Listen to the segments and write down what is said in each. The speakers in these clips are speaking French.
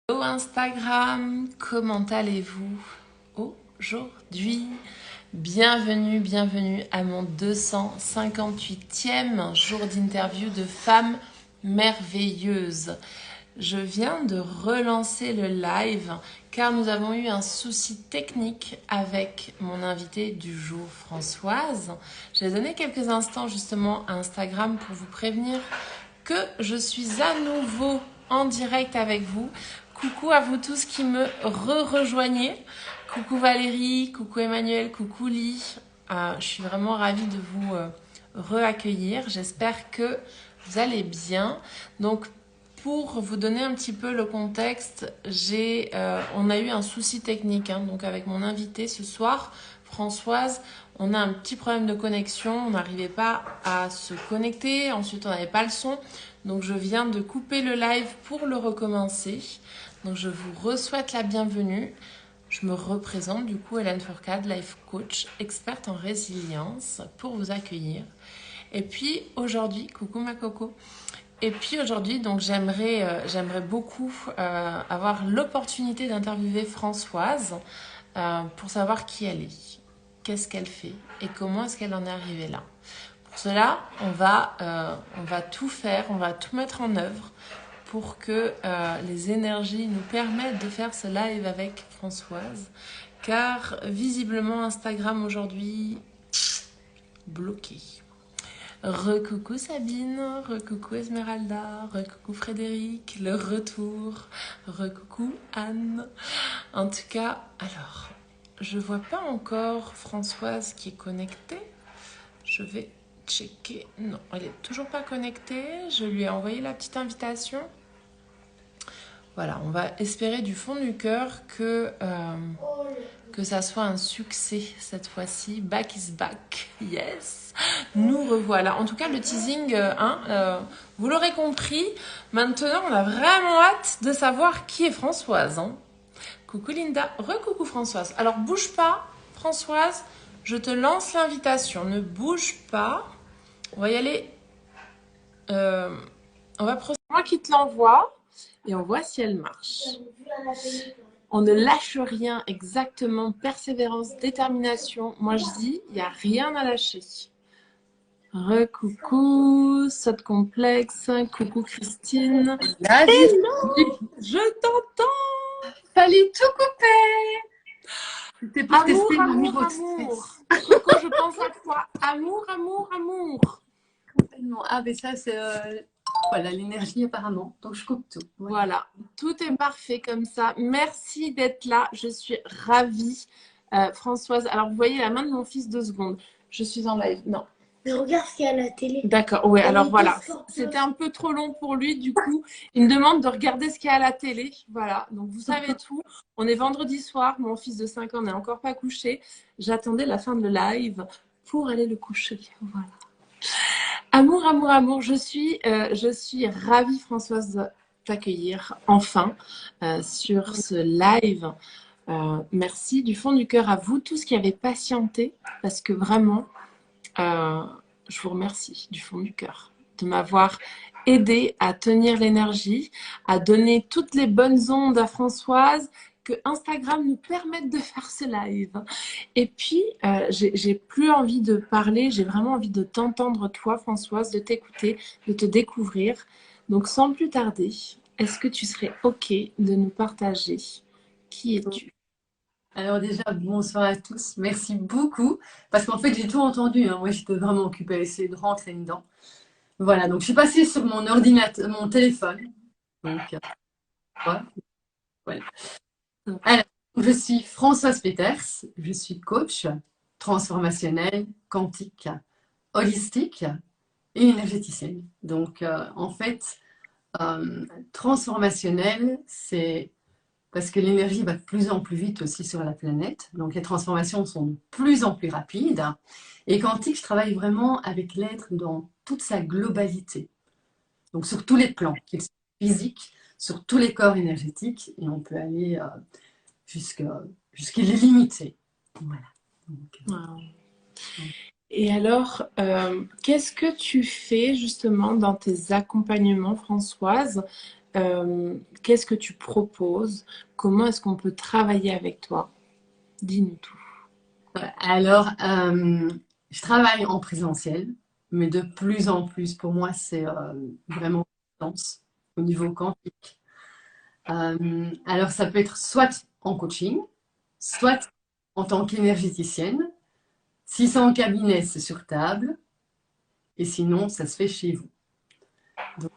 Hello Instagram, comment allez-vous aujourd'hui? Bienvenue à mon 258e jour d'interview de femmes merveilleuses. Je viens de relancer le live car nous avons eu un souci technique avec mon invitée du jour, Françoise. J'ai donné quelques instants justement à Instagram pour vous prévenir que je suis à nouveau en direct avec vous. Coucou à vous tous qui me rejoignez. Coucou Valérie, coucou Emmanuel, coucou Lee. Je suis vraiment ravie de vous re-accueillir. J'espère que vous allez bien. Donc, pour vous donner un petit peu le contexte, on a eu un souci technique donc avec mon invité ce soir, Françoise. On a un petit problème de connexion, on n'arrivait pas à se connecter, ensuite on n'avait pas le son. Donc je viens de couper le live pour le recommencer. Donc je vous re-souhaite la bienvenue. Je me représente du coup Hélène Fourcade, life coach, experte en résilience pour vous accueillir. Et puis aujourd'hui, coucou ma coco. Et puis aujourd'hui, donc j'aimerais beaucoup avoir l'opportunité d'interviewer Françoise pour savoir qui elle est, qu'est-ce qu'elle fait et comment est-ce qu'elle en est arrivée là. Pour cela, on va tout faire, on va tout mettre en œuvre pour que les énergies nous permettent de faire ce live avec Françoise. Car visiblement, Instagram aujourd'hui, bloqué. Recoucou Sabine, recoucou Esmeralda, recoucou Frédéric, le retour, recoucou Anne. En tout cas, alors, je vois pas encore Françoise qui est connectée. Je vais checker. Non, elle est toujours pas connectée. Je lui ai envoyé la petite invitation. Voilà, on va espérer du fond du cœur que ça soit un succès cette fois-ci. Back is back, yes. Nous revoilà. En tout cas, le teasing, vous l'aurez compris. Maintenant, on a vraiment hâte de savoir qui est Françoise. Coucou Linda, recoucou Françoise. Alors, bouge pas, Françoise. Je te lance l'invitation. Ne bouge pas. On va y aller. On va procéder. Moi qui te l'envoie. Et on voit si elle marche. On ne lâche rien, exactement. Persévérance, détermination. Moi, je dis, il n'y a rien à lâcher. Recoucou, saute complexe. Coucou Christine. Je t'entends. Fallait tout couper. C'était pour Amour, tester le amour, niveau de amour. stress. Coco, je pense à toi. Amour, amour, amour. Complètement. Ah, mais ça, c'est voilà, l'énergie apparemment. Donc, je coupe tout. Voilà, tout est parfait comme ça. Merci d'être là. Je suis ravie, Françoise. Alors, vous voyez la main de mon fils 2 secondes. Je suis en live. Non. Mais regarde ce qu'il y a à la télé. D'accord, ouais, alors voilà. C'était un peu trop long pour lui, du coup, il me demande de regarder ce qu'il y a à la télé. Voilà, donc vous savez tout. On est vendredi soir, mon fils de 5 ans n'est encore pas couché. J'attendais la fin de le live pour aller le coucher. Voilà. Amour, amour, amour, je suis ravie, Françoise, de t'accueillir enfin sur ce live. Merci du fond du cœur à vous tous qui avez patienté, parce que vraiment, je vous remercie du fond du cœur de m'avoir aidé à tenir l'énergie, à donner toutes les bonnes ondes à Françoise, que Instagram nous permette de faire ce live. Et puis, j'ai plus envie de parler, j'ai vraiment envie de t'entendre toi, Françoise, de t'écouter, de te découvrir. Donc, sans plus tarder, est-ce que tu serais OK de nous partager qui es-tu? Alors déjà, bonsoir à tous. Merci beaucoup. Parce qu'en fait, j'ai tout entendu. Moi, j'étais vraiment occupée à essayer de rentrer dedans. Voilà, donc je suis passée sur mon ordinateur, mon téléphone. Donc, voilà. Alors, je suis Françoise Peters. Je suis coach transformationnel, quantique, holistique et énergéticienne. Donc, en fait, transformationnel, c'est parce que l'énergie va de plus en plus vite aussi sur la planète. Donc, les transformations sont de plus en plus rapides. Et quantique, je travaille vraiment avec l'être dans toute sa globalité. Donc, sur tous les plans, qu'ils soient physiques, sur tous les corps énergétiques. Et on peut aller jusqu'à l'illimité. Voilà. Donc, Wow. Et alors, qu'est-ce que tu fais justement dans tes accompagnements, Françoise, Qu'est-ce que tu proposes? Comment est-ce qu'on peut travailler avec toi? Dis-nous tout. Alors, je travaille en présentiel, mais de plus en plus, pour moi, c'est vraiment intense au niveau quantique. Alors, ça peut être soit en coaching, soit en tant qu'énergéticienne. Si c'est en cabinet, c'est sur table, et sinon, ça se fait chez vous. Donc,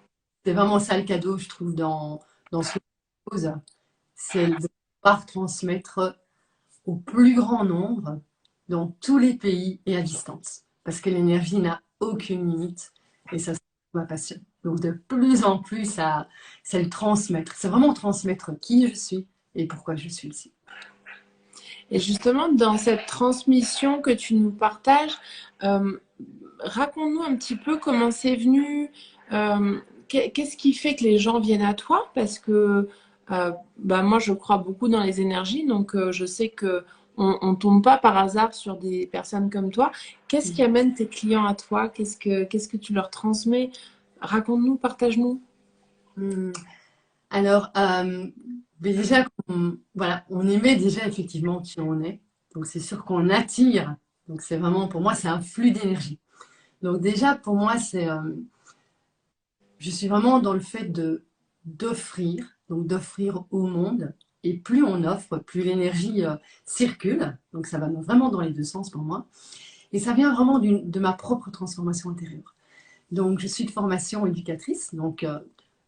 c'est vraiment ça le cadeau, je trouve, dans ce que je propose, c'est de pouvoir transmettre au plus grand nombre dans tous les pays et à distance. Parce que l'énergie n'a aucune limite et ça, c'est ma passion. Donc de plus en plus, c'est le transmettre. C'est vraiment transmettre qui je suis et pourquoi je suis ici. Et justement, dans cette transmission que tu nous partages, euh, raconte-nous un petit peu comment c'est venu, qu'est-ce qui fait que les gens viennent à toi? Parce que bah, moi, je crois beaucoup dans les énergies, donc je sais que on tombe pas par hasard sur des personnes comme toi. Qu'est-ce qui amène tes clients à toi? Qu'est-ce que tu leur transmets? Raconte-nous, partage-nous. Hum. Alors, mais déjà, voilà, on aimait déjà effectivement qui on est. Donc c'est sûr qu'on attire. Donc c'est vraiment, pour moi, c'est un flux d'énergie. Donc déjà, pour moi, je suis vraiment dans le fait d'offrir, donc d'offrir au monde. Et plus on offre, plus l'énergie circule. Donc ça va vraiment dans les deux sens pour moi. Et ça vient vraiment de ma propre transformation intérieure. Donc je suis de formation éducatrice, donc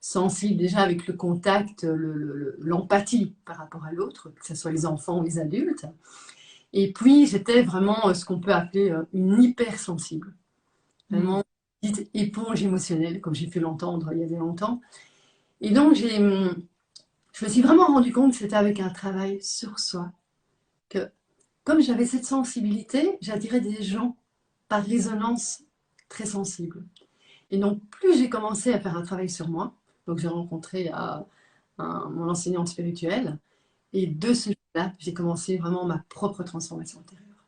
sensible déjà avec le contact, l'empathie par rapport à l'autre, que ce soit les enfants ou les adultes. Et puis j'étais vraiment ce qu'on peut appeler une hypersensible. Vraiment une petite éponge émotionnelle, comme j'ai pu l'entendre il y a longtemps. Et donc, je me suis vraiment rendu compte que c'était avec un travail sur soi, que comme j'avais cette sensibilité, j'attirais des gens par résonance très sensibles. Et donc, plus j'ai commencé à faire un travail sur moi, donc j'ai rencontré mon enseignante spirituelle, et de ce jour-là, j'ai commencé vraiment ma propre transformation intérieure.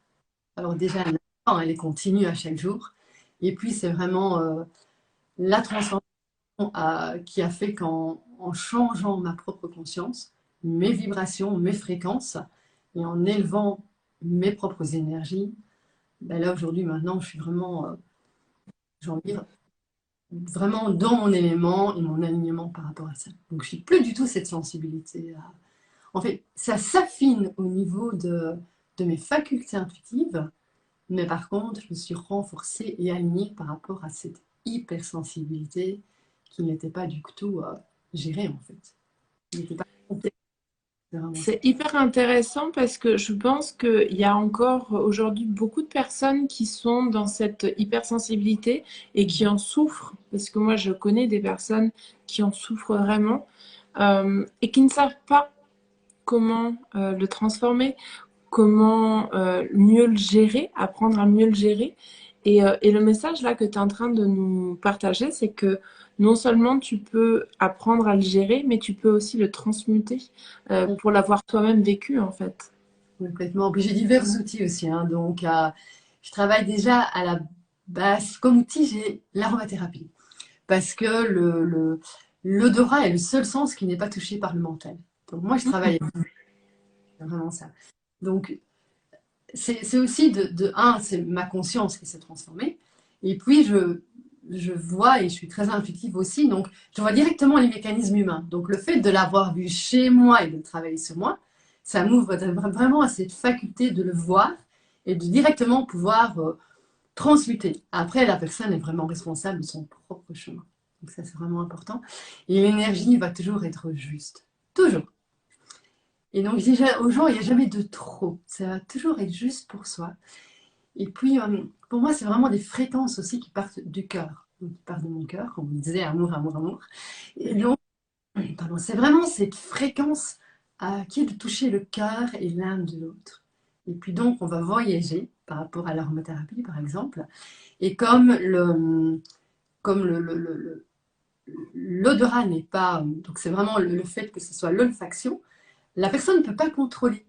Alors déjà, elle est continue à chaque jour, et puis c'est vraiment la transformation qui a fait qu'en changeant ma propre conscience, mes vibrations, mes fréquences, et en élevant mes propres énergies, ben là aujourd'hui, maintenant, je suis vraiment, j'ai envie de dire, vraiment dans mon élément et mon alignement par rapport à ça. Donc je n'ai plus du tout cette sensibilité. En fait, ça s'affine au niveau de mes facultés intuitives, mais par contre, je me suis renforcée et alignée par rapport à cette hypersensibilité qui n'était pas du tout gérée en fait. Il n'était pas compté. C'est vraiment ça. C'est hyper intéressant parce que je pense qu'il y a encore aujourd'hui beaucoup de personnes qui sont dans cette hypersensibilité et qui en souffrent. Parce que moi, je connais des personnes qui en souffrent vraiment et qui ne savent pas comment le transformer, comment mieux le gérer, apprendre à mieux le gérer. Et le message là que tu es en train de nous partager, c'est que non seulement tu peux apprendre à le gérer, mais tu peux aussi le transmuter pour l'avoir toi-même vécu en fait. Complètement. Puis j'ai divers outils aussi, hein. Donc, je travaille déjà à la base. Comme outil, j'ai l'aromathérapie. Parce que l'odorat est le seul sens qui n'est pas touché par le mental. Donc, moi, je travaille avec vraiment ça. Donc, c'est aussi c'est ma conscience qui s'est transformée. Et puis, je vois et je suis très intuitive aussi. Donc, je vois directement les mécanismes humains. Donc, le fait de l'avoir vu chez moi et de travailler sur moi, ça m'ouvre vraiment à cette faculté de le voir et de directement pouvoir transmuter. Après, la personne est vraiment responsable de son propre chemin. Donc, ça, c'est vraiment important. Et l'énergie va toujours être juste. Toujours. Et donc, je dis aux gens, il n'y a jamais de trop. Ça va toujours être juste pour soi. Et puis, pour moi, c'est vraiment des fréquences aussi qui partent du cœur. Donc, qui partent de mon cœur, comme on disait, amour, amour, amour. Et donc, pardon, c'est vraiment cette fréquence qui est de toucher le cœur et l'âme de l'autre. Et puis donc, on va voyager par rapport à l'aromathérapie, par exemple. Et comme l'odorat n'est pas... Donc, c'est vraiment le fait que ce soit l'olfaction, la personne ne peut pas contrôler.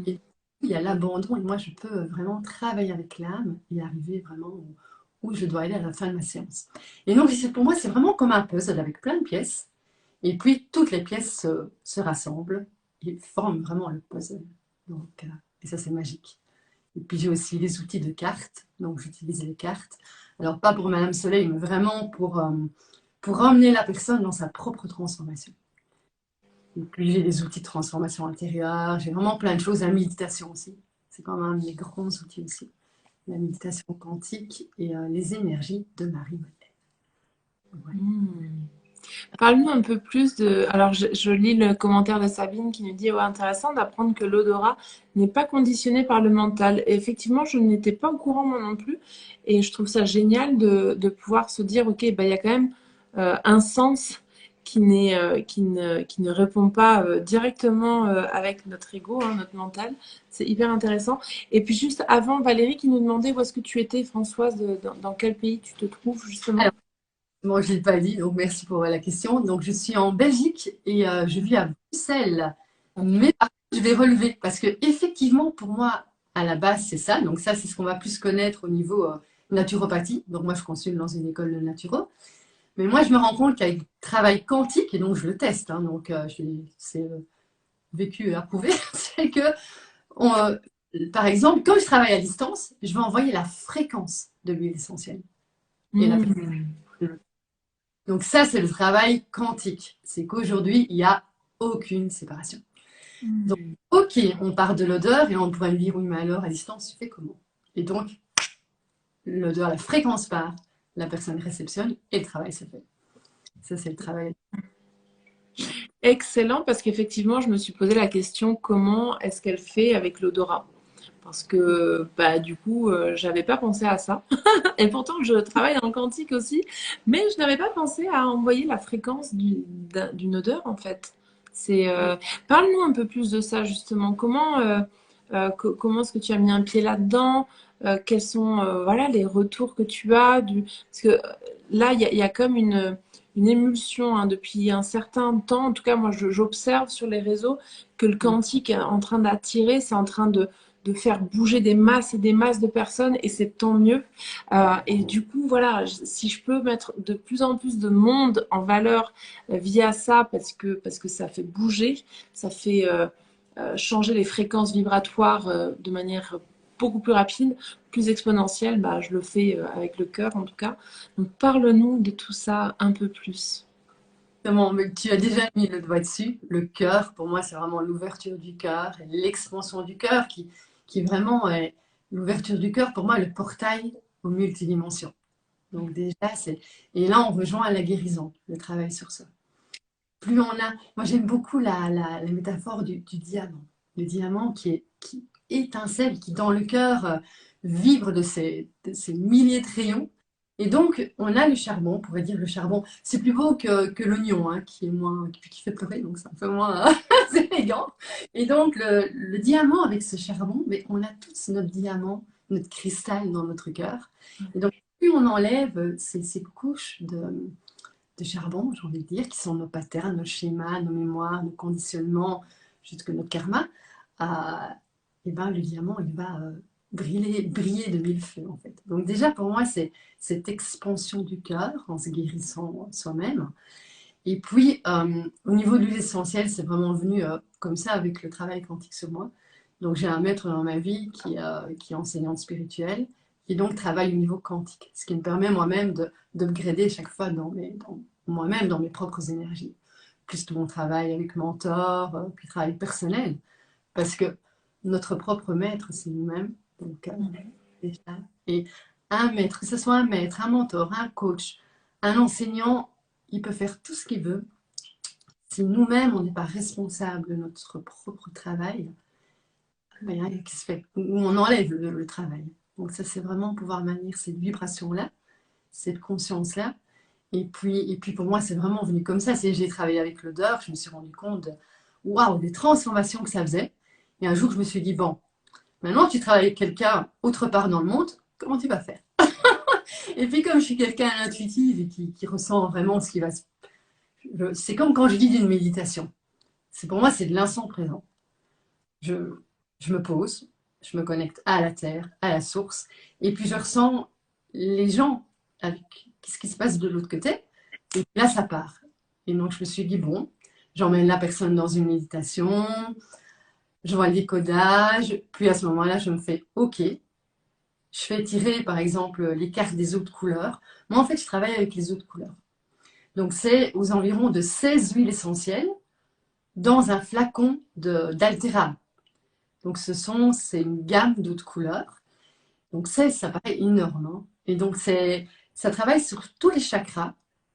Et il y a l'abandon, et moi, je peux vraiment travailler avec l'âme et arriver vraiment où je dois aller à la fin de ma séance. Et donc, pour moi, c'est vraiment comme un puzzle avec plein de pièces. Et puis, toutes les pièces se rassemblent et forment vraiment le puzzle. Donc, et ça, c'est magique. Et puis, j'ai aussi les outils de cartes. Donc, j'utilise les cartes. Alors, pas pour Madame Soleil, mais vraiment pour emmener la personne dans sa propre transformation. Et puis, j'ai des outils de transformation intérieure. J'ai vraiment plein de choses. La méditation aussi. C'est quand même un de mes grands outils aussi. La méditation quantique et les énergies de Marie-Madeleine. Ouais. Parle-nous un peu plus de... Alors, je lis le commentaire de Sabine qui nous dit, ouais, intéressant d'apprendre que l'odorat n'est pas conditionné par le mental. Et effectivement, je n'étais pas au courant moi non plus. Et je trouve ça génial de pouvoir se dire, ok, bah, il y a quand même un sens qui ne répond pas directement avec notre ego, hein, notre mental. C'est hyper intéressant. Et puis juste avant, Valérie qui nous demandait où est-ce que tu étais, Françoise, dans quel pays tu te trouves justement? Bon, je ne l'ai pas dit, donc merci pour la question. Donc, je suis en Belgique et je vis à Bruxelles. Mais par contre, je vais relever parce que effectivement, pour moi, à la base, c'est ça. Donc, ça, c'est ce qu'on va plus connaître au niveau naturopathie. Donc, moi, je consulte dans une école de naturo. Mais moi, je me rends compte qu'avec le travail quantique, et donc je le teste, hein, donc c'est vécu et approuvé, c'est que, par exemple, quand je travaille à distance, je vais envoyer la fréquence de l'huile essentielle. Et la Donc ça, c'est le travail quantique. C'est qu'aujourd'hui, il n'y a aucune séparation. Donc, ok, on part de l'odeur et on pourrait me dire, oui, mais alors, à distance, tu fais comment? Et donc, l'odeur, la fréquence part, la personne réceptionne et le travail se fait. Ça, c'est le travail. Excellent, parce qu'effectivement, je me suis posé la question comment est-ce qu'elle fait avec l'odorat? Parce que bah, du coup, j'avais pas pensé à ça. Et pourtant, je travaille dans le quantique aussi, mais je n'avais pas pensé à envoyer la fréquence d'une odeur en fait. C'est, parle-nous un peu plus de ça justement. Comment est-ce que tu as mis un pied là-dedans? Quels sont voilà les retours que tu as parce que là, il y a comme une émulsion hein, depuis un certain temps. En tout cas, moi, j'observe sur les réseaux que le quantique est en train d'attirer, c'est en train de faire bouger des masses et des masses de personnes et c'est tant mieux. Et du coup, voilà, si je peux mettre de plus en plus de monde en valeur via ça, parce que ça fait bouger, ça fait changer les fréquences vibratoires de manière beaucoup plus rapide, plus exponentielle, bah, je le fais avec le cœur en tout cas. Donc parle-nous de tout ça un peu plus. Exactement, mais tu as déjà mis le doigt dessus. Le cœur, pour moi, c'est vraiment l'ouverture du cœur, l'expansion du cœur qui vraiment est l'ouverture du cœur, pour moi, le portail aux multidimensions. Donc déjà, c'est... Et là, on rejoint la guérison, le travail sur ça. Plus on a... Moi, j'aime beaucoup la métaphore du diamant. Le diamant qui étincelle, qui dans le cœur vibre de ces milliers de rayons. Et donc, on a le charbon, on pourrait dire le charbon. C'est plus beau que l'oignon, hein, qui est moins, qui fait pleurer, donc c'est un peu moins c'est élégant. Et donc, le diamant avec ce charbon, mais on a tous notre diamant, notre cristal dans notre cœur. Et donc, plus on enlève ces couches de charbon, j'ai envie de dire, qui sont nos patterns, nos schémas, nos mémoires, nos conditionnements, jusque notre karma, et ben, le diamant, il va briller de mille feux, en fait. Donc déjà, pour moi, c'est cette expansion du cœur en se guérissant soi-même. Et puis, au niveau de l'huile essentielle, c'est vraiment venu comme ça avec le travail quantique sur moi. Donc, j'ai un maître dans ma vie qui est enseignante spirituelle, qui donc travaille au niveau quantique, ce qui me permet moi-même d'upgrader chaque fois moi-même dans mes propres énergies. Plus tout mon travail avec mentor, puis travail personnel, parce que notre propre maître, c'est nous-mêmes. Donc, déjà. Et un maître, que ce soit un maître, un mentor, un coach, un enseignant, il peut faire tout ce qu'il veut. Si nous-mêmes, on n'est pas responsable de notre propre travail, ben, qui se fait, on enlève le travail. Donc ça, c'est vraiment pouvoir maintenir cette vibration-là, cette conscience-là. Et puis pour moi, c'est vraiment venu comme ça. J'ai travaillé avec l'odeur, je me suis rendu compte de, waouh, des transformations que ça faisait. Et un jour, je me suis dit, bon, maintenant tu travailles avec quelqu'un autre part dans le monde, comment tu vas faire? Et puis comme je suis quelqu'un intuitif et qui ressent vraiment ce qui va se... C'est comme quand je dis d'une méditation. Pour moi, c'est de l'instant présent. Je me pose, je me connecte à la terre, à la source, et puis je ressens les gens avec ce qui se passe de l'autre côté, et là ça part. Et donc, je me suis dit, bon, j'emmène la personne dans une méditation, je vois le décodage, puis à ce moment-là, je me fais, OK, je fais tirer, par exemple, les cartes des autres couleurs. Moi, en fait, je travaille avec les autres couleurs. Donc, c'est aux environs de 16 huiles essentielles dans un flacon d'Altera. Donc, c'est une gamme d'autres couleurs. Donc, ça paraît énorme, hein. Et donc, ça travaille sur tous les chakras,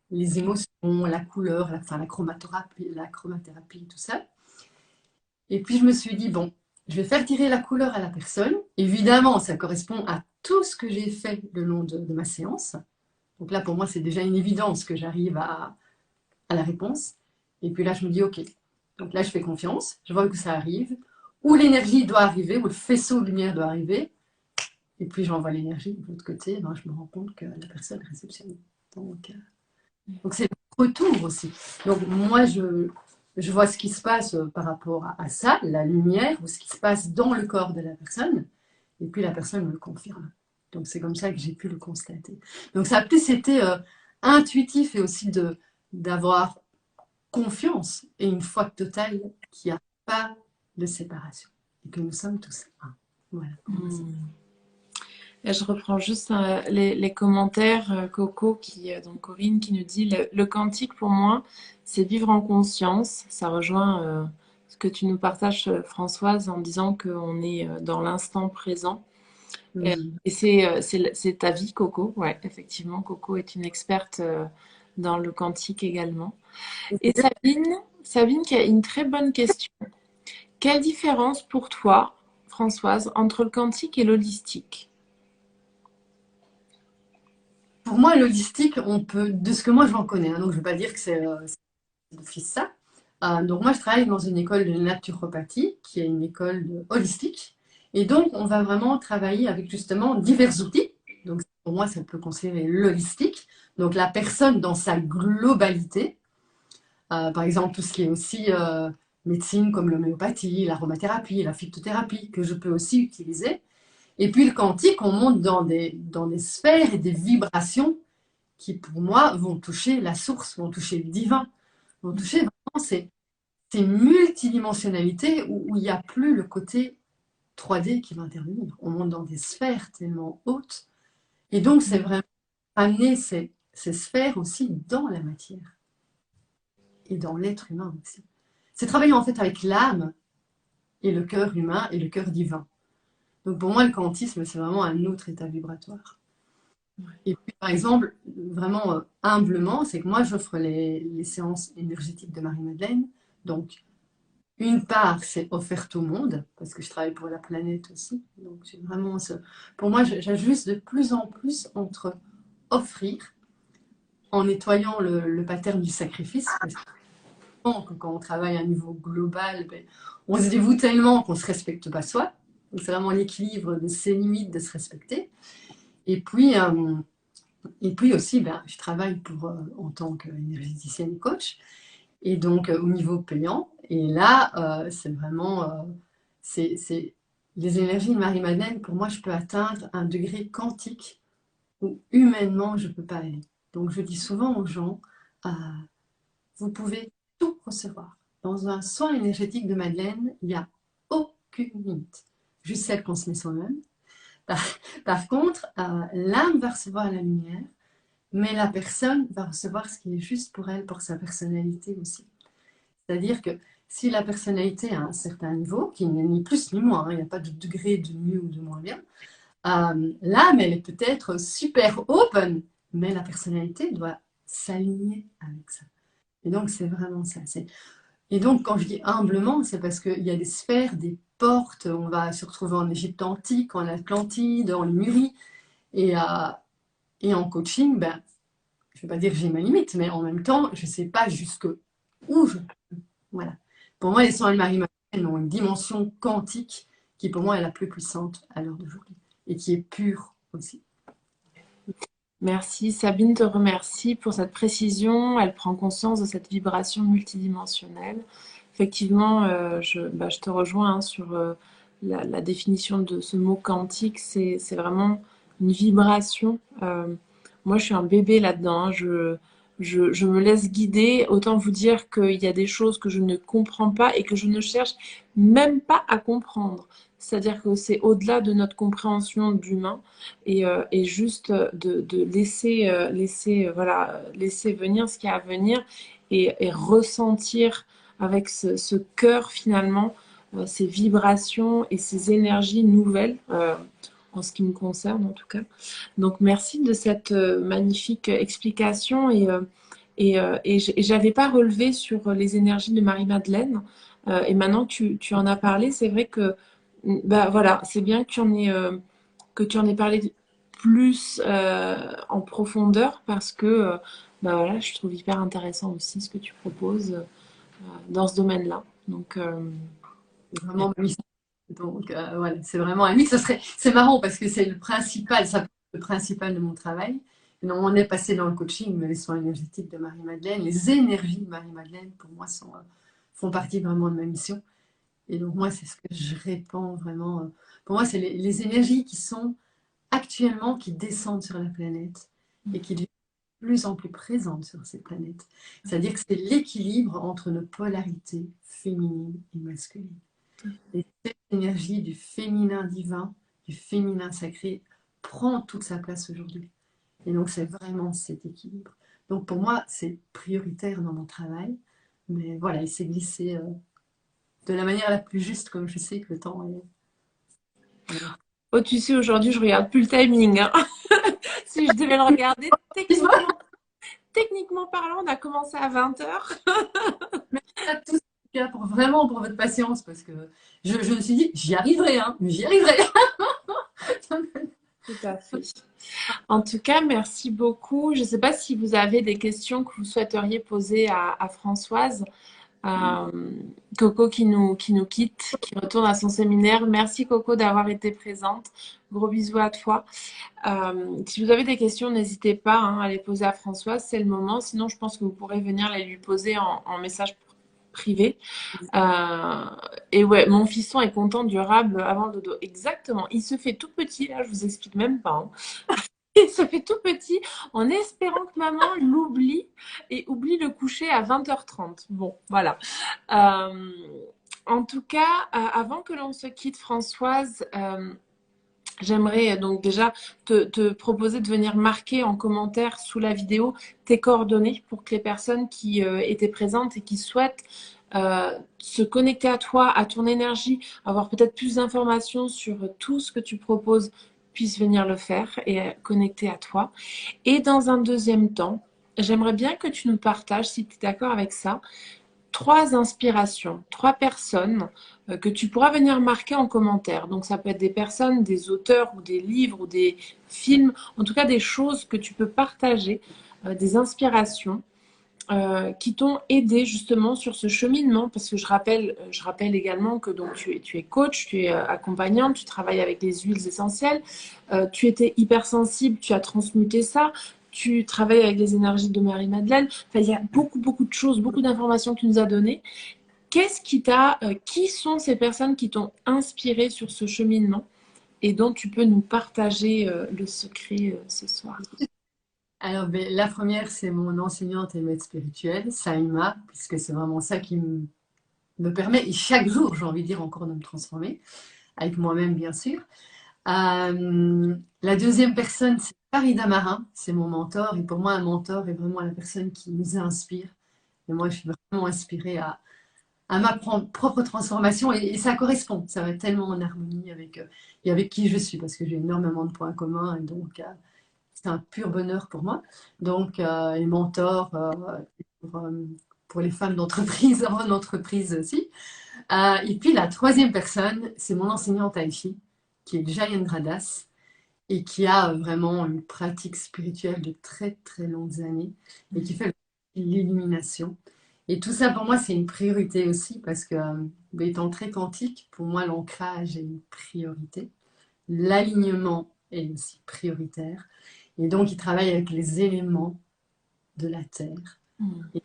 les émotions, la couleur, la chromathérapie, tout ça. Et puis, je me suis dit, bon, je vais faire tirer la couleur à la personne. Évidemment, ça correspond à tout ce que j'ai fait le long de ma séance. Donc là, pour moi, c'est déjà une évidence que j'arrive à la réponse. Et puis là, je me dis, OK. Donc là, je fais confiance, je vois que ça arrive, où l'énergie doit arriver, où le faisceau de lumière doit arriver. Et puis, j'envoie l'énergie de l'autre côté, ben, je me rends compte que la personne réceptionne. Donc c'est le retour aussi. Donc, moi, je vois ce qui se passe par rapport à ça, la lumière, ou ce qui se passe dans le corps de la personne. Et puis, la personne me le confirme. Donc, c'est comme ça que j'ai pu le constater. Donc, ça a plus été intuitif et aussi d'avoir confiance et une foi totale qu'il n'y a pas de séparation et que nous sommes tous un. Voilà. Et je reprends juste les commentaires. Coco, donc Corinne, qui nous dit le quantique pour moi, c'est vivre en conscience. Ça rejoint ce que tu nous partages, Françoise, en disant qu'on est dans l'instant présent. Et c'est ta vie, Coco. Ouais, effectivement, Coco est une experte dans le quantique également. Et Sabine qui a une très bonne question. Quelle différence pour toi, Françoise, entre le quantique et l'holistique? Pour moi, l'holistique, on peut, de ce que moi j'en connais, hein, donc je ne veux pas dire que c'est d'office ça. Donc moi, je travaille dans une école de naturopathie, qui est une école holistique. Et donc, on va vraiment travailler avec justement divers outils. Donc pour moi, ça peut considérer l'holistique. Donc la personne dans sa globalité. Par exemple, tout ce qui est aussi médecine comme l'homéopathie, l'aromathérapie, la phytothérapie, que je peux aussi utiliser. Et puis le quantique, on monte dans des sphères et des vibrations qui, pour moi, vont toucher la source, vont toucher le divin, vont toucher vraiment ces multidimensionnalités où il n'y a plus le côté 3D qui va intervenir. On monte dans des sphères tellement hautes. Et donc, c'est vraiment amener ces sphères aussi dans la matière et dans l'être humain aussi. C'est travailler en fait avec l'âme et le cœur humain et le cœur divin. Donc pour moi, le quantisme, c'est vraiment un autre état vibratoire. Et puis, par exemple, vraiment humblement, c'est que moi, j'offre les séances énergétiques de Marie-Madeleine. Donc, une part, c'est offerte au monde, parce que je travaille pour la planète aussi. Donc, j'ai vraiment pour moi, j'ajuste de plus en plus entre offrir, en nettoyant le pattern du sacrifice, parce que quand on travaille à un niveau global, ben, on se dévoue tellement qu'on ne se respecte pas soi. Donc, c'est vraiment l'équilibre de ses limites, de se respecter. Et puis aussi, ben, je travaille en tant qu'énergéticienne coach, et donc au niveau payant. Et là, c'est vraiment, les énergies de Marie-Madeleine, pour moi, je peux atteindre un degré quantique où humainement, je ne peux pas aller. Donc, je dis souvent aux gens, vous pouvez tout recevoir. Dans un soin énergétique de Madeleine, il n'y a aucune limite, juste celle qu'on se met soi-même. Par contre, l'âme va recevoir la lumière, mais la personne va recevoir ce qui est juste pour elle, pour sa personnalité aussi. C'est-à-dire que si la personnalité a un certain niveau, qui n'est ni plus ni moins, hein, il n'y a pas de degré de mieux ou de moins bien, l'âme, elle est peut-être super open, mais la personnalité doit s'aligner avec ça. Et donc, c'est vraiment ça. Et donc, quand je dis humblement, c'est parce qu'il y a des sphères, des portes, on va se retrouver en Égypte antique, en Atlantide, en Lémurie, et en coaching, ben, je ne vais pas dire que j'ai ma limite, mais en même temps, je ne sais pas jusqu'où je peux. Voilà. Pour moi, les soins de Marie-Madeleine ont une dimension quantique qui, pour moi, est la plus puissante à l'heure d'aujourd'hui et qui est pure aussi. Merci. Sabine te remercie pour cette précision. Elle prend conscience de cette vibration multidimensionnelle. Effectivement, je te rejoins hein, sur la définition de ce mot quantique. C'est vraiment une vibration. Moi, je suis un bébé là-dedans. Hein. je me laisse guider. Autant vous dire qu'il y a des choses que je ne comprends pas et que je ne cherche même pas à comprendre. C'est-à-dire que c'est au-delà de notre compréhension d'humain et juste de laisser, voilà, laisser venir ce qu'il y a à venir et ressentir avec ce cœur finalement ces vibrations et ces énergies nouvelles, en ce qui me concerne en tout cas. Donc merci de cette magnifique explication et j'avais pas relevé sur les énergies de Marie-Madeleine. Et maintenant que tu en as parlé, c'est vrai que bah voilà, c'est bien que tu en aies parlé plus en profondeur parce que bah voilà, je trouve hyper intéressant aussi ce que tu proposes dans ce domaine-là. Donc C'est vraiment ma mission. Donc, voilà, c'est vraiment un mix. C'est marrant parce que c'est le principal, ça peut être le principal de mon travail. Et donc, on est passé dans le coaching, mais les soins énergétiques de Marie-Madeleine, les énergies de Marie-Madeleine, pour moi, font partie vraiment de ma mission. Et donc, moi, c'est ce que je répands vraiment. Pour moi, c'est les énergies qui sont actuellement, qui descendent sur la planète et qui deviennent de plus en plus présentes sur cette planète. C'est-à-dire que c'est l'équilibre entre nos polarités féminines et masculines. Et cette énergie du féminin divin, du féminin sacré, prend toute sa place aujourd'hui. Et donc, c'est vraiment cet équilibre. Donc, pour moi, c'est prioritaire dans mon travail. Mais voilà, il s'est glissé de la manière la plus juste, comme je sais que le temps est. oh, tu sais, aujourd'hui, je regarde plus le timing, hein. Si je devais le regarder, techniquement parlant, on a commencé à 20h. Merci à tous vraiment pour votre patience, parce que je me suis dit, j'y arriverai, hein, mais j'y arriverai. Tout à fait. En tout cas, merci beaucoup. Je ne sais pas si vous avez des questions que vous souhaiteriez poser à Françoise. Coco qui nous quitte, qui retourne à son séminaire. Merci Coco d'avoir été présente. Gros bisous à toi. Si vous avez des questions, n'hésitez pas hein, à les poser à Françoise, c'est le moment. Sinon, je pense que vous pourrez venir les lui poser en message privé. Et ouais, mon fiston est content du rab avant le dodo. Exactement. Il se fait tout petit, là, je vous explique même pas. Hein. Il se fait tout petit en espérant que maman l'oublie et oublie le coucher à 20h30. Bon, voilà. En tout cas, avant que l'on se quitte, Françoise, j'aimerais donc déjà te proposer de venir marquer en commentaire sous la vidéo tes coordonnées pour que les personnes qui étaient présentes et qui souhaitent se connecter à toi, à ton énergie, avoir peut-être plus d'informations sur tout ce que tu proposes, puissent venir le faire et connecter à toi. Et dans un deuxième temps, j'aimerais bien que tu nous partages, si tu es d'accord avec ça, 3 inspirations, 3 personnes que tu pourras venir marquer en commentaire. Donc ça peut être des personnes, des auteurs ou des livres ou des films, en tout cas des choses que tu peux partager, des inspirations qui t'ont aidé justement sur ce cheminement. Parce que je rappelle également que donc, tu es coach, tu es accompagnante, tu travailles avec les huiles essentielles, tu étais hypersensible, tu as transmuté ça. Tu travailles avec les énergies de Marie-Madeleine. Enfin, il y a beaucoup de choses, beaucoup d'informations que tu nous as données. Qui sont ces personnes qui t'ont inspiré sur ce cheminement et dont tu peux nous partager le secret ce soir? Alors, ben, la première, c'est mon enseignante et maître spirituelle, Saïma, puisque c'est vraiment ça qui me permet, et chaque jour, j'ai envie de dire, encore de me transformer, avec moi-même, bien sûr. La deuxième personne, c'est Farida Marin, c'est mon mentor. Et pour moi, un mentor est vraiment la personne qui nous inspire. Et moi, je suis vraiment inspirée à ma propre transformation. Et ça correspond, ça va tellement en harmonie et avec qui je suis, parce que j'ai énormément de points communs. Et donc, c'est un pur bonheur pour moi. Donc, les mentors pour les femmes d'entreprise, en entreprise aussi. Et puis, la troisième personne, c'est mon enseignante Aïchi, qui est Jayan Gradas et qui a vraiment une pratique spirituelle de très très longues années et qui fait l'illumination. Et tout ça pour moi c'est une priorité aussi parce que étant très quantique, pour moi l'ancrage est une priorité. L'alignement est aussi prioritaire. Et donc il travaille avec les éléments de la Terre. Et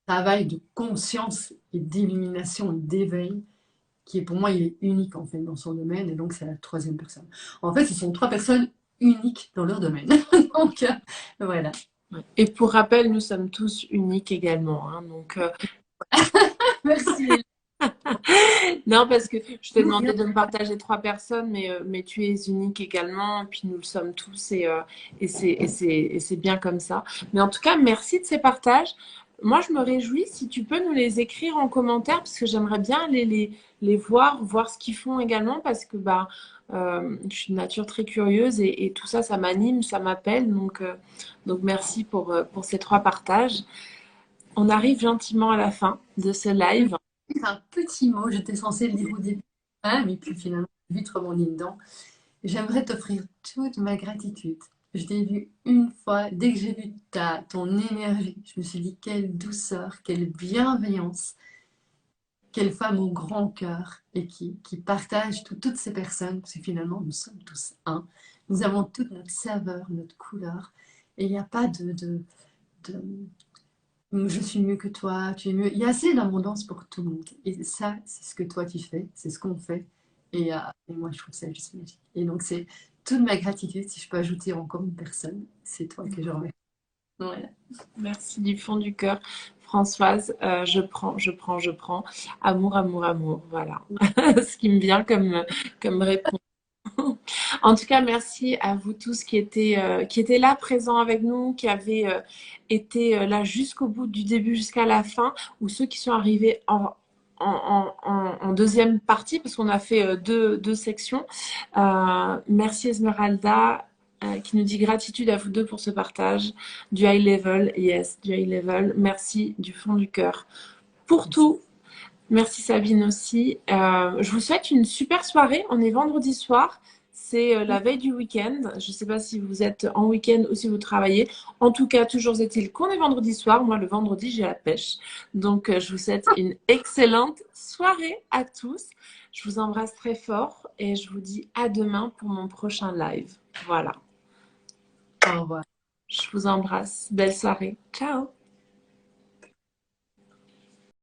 travail de conscience et d'illumination et d'éveil qui est pour moi, il est unique en fait dans son domaine, et donc c'est la troisième personne. En fait, ce sont 3 personnes uniques dans leur domaine. Donc voilà. Ouais. Et pour rappel, nous sommes tous uniques également, hein, donc Merci. non, parce que je t'ai demandé de me partager 3 personnes, mais tu es unique également, et puis nous le sommes tous, et c'est bien comme ça. Mais en tout cas, merci de ces partages. Moi, je me réjouis si tu peux nous les écrire en commentaire, parce que j'aimerais bien les voir, voir ce qu'ils font également, parce que bah, je suis de nature très curieuse, et tout ça, ça m'anime, ça m'appelle. Donc merci pour ces 3 partages. On arrive gentiment à la fin de ce live. Un petit mot, j'étais censée le dire au début, hein, mais puis finalement, j'ai vite rebondi dedans. J'aimerais t'offrir toute ma gratitude. Je t'ai vu une fois, dès que j'ai vu ton énergie, je me suis dit quelle douceur, quelle bienveillance, quelle femme au grand cœur et qui partage toutes ces personnes, parce que finalement nous sommes tous un. Nous avons toute notre saveur, notre couleur, et il n'y a pas de je suis mieux que toi, tu es mieux. Il y a assez d'abondance pour tout le monde. Et ça, c'est ce que toi tu fais, c'est ce qu'on fait. Et moi, je trouve ça juste magique. Et donc, c'est toute ma gratitude. Si je peux ajouter encore une personne, c'est toi que je remercie. Voilà. Merci du fond du cœur, Françoise. Je prends, je prends, je prends. Amour, amour, amour. Voilà ce qui me vient comme réponse. En tout cas, merci à vous tous qui étaient là présents avec nous, qui avaient été là jusqu'au bout, du début jusqu'à la fin, ou ceux qui sont arrivés en deuxième partie, parce qu'on a fait deux sections. Merci Esmeralda, qui nous dit gratitude à vous deux pour ce partage. Du high level, yes, du high level. Merci du fond du cœur pour tout. Merci Sabine aussi. Je vous souhaite une super soirée. On est vendredi soir. C'est la veille du week-end. Je ne sais pas si vous êtes en week-end ou si vous travaillez. En tout cas, toujours est-il qu'on est vendredi soir. Moi, le vendredi, j'ai la pêche. Donc, je vous souhaite une excellente soirée à tous. Je vous embrasse très fort et je vous dis à demain pour mon prochain live. Voilà. Au revoir. Je vous embrasse. Belle soirée. Ciao.